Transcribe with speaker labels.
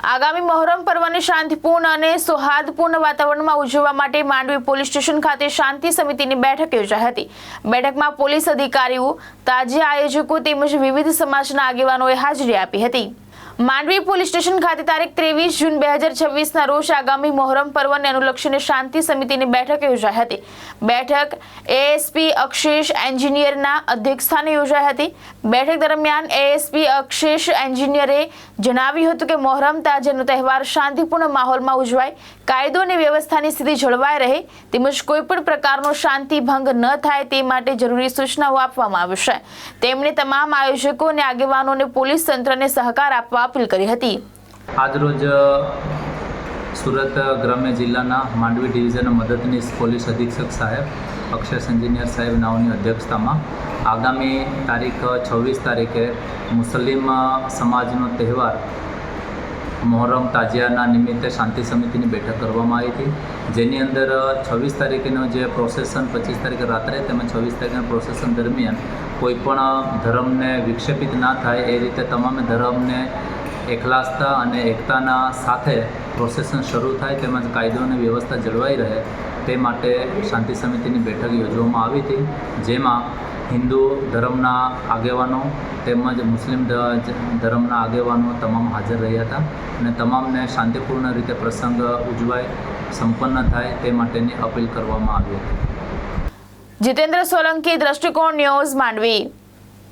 Speaker 1: આગામી મહોરમ પર્વને શાંતિપૂર્ણ અને સૌહાર્દપૂર્ણ વાતાવરણમાં ઉજવવા માટે માંડવી પોલીસ સ્ટેશન ખાતે શાંતિ સમિતિની બેઠક યોજાઈ હતી। બેઠકમાં પોલીસ અધિકારીઓ, તાજિયા આયોજકો તેમજ વિવિધ સમાજના આગેવાનોએ હાજરી આપી હતી। માંડવી પોલીસ સ્ટેશન ખાતે તારીખ 23 જૂન 2026 ના રોજ આગામી મહોરમ પર્વને અનુલક્ષીને શાંતિ સમિતિની બેઠક યોજાઈ હતી। બેઠક એએસપી અક્ષેશ એન્જિનિયરના અધ્યક્ષસ્થાને યોજાઈ હતી। બેઠક દરમિયાન એએસપી અક્ષેશ એન્જિનિયરે જણાવ્યું હતું કે મહોરમ તાજિયાનો તહેવાર શાંતિપૂર્ણ માહોલમાં ઉજવાય, કાયદો અને વ્યવસ્થાની સ્થિતિ જળવાઈ રહે તેમજ કોઈપણ પ્રકારનો શાંતિ ભંગ ન થાય તે માટે જરૂરી સૂચનાઓ આપવામાં આવશે। તેમણે તમામ આયોજકો અને આગેવાનોને પોલીસ તંત્રને સહકાર આપવા अपील करी हती।
Speaker 2: आज रोज सूरत ग्राम्य जिल्लाना मांडवी डिविजन मददनीश पोलीस अधीक्षक साहेब अक्षेश एंजिनियर साहेब नावनी अध्यक्षता में आगामी तारीख 26 तारीखे मुस्लिम समाजनो तहेवार मोहरम ताजियाना निमित्ते शांति समिति बैठक करवामां आई थी, जेनी अंदर 26 तारीखेनो जे प्रोसेसन 25 तारीखे रात्रे तेमज 26 तारीखेना प्रोसेसन दरमियान कोईपण धर्मने विक्षेपित ना थाय ए रीते तमाम धर्मने एकलासता अने एकताना साथे प्रोसेसन शरू थाय तेमज कायदो अने व्यवस्था जळवाई रहे ते माटे शांति समितिनी बैठक योजवामां आवी हती, जेमां हिंदू धर्मना आगेवानो तेमज मुस्लिम धर्मना आगेवानो तमाम हाजर रह्या हता अने तमामने शांतिपूर्ण रीते प्रसंग उजवाय संपन्न थाय ते माटेनी अपील करवामां आवी हती।
Speaker 1: जितेंद्र सोलंकी, दृष्टिकोण न्यूज़, मांडवी।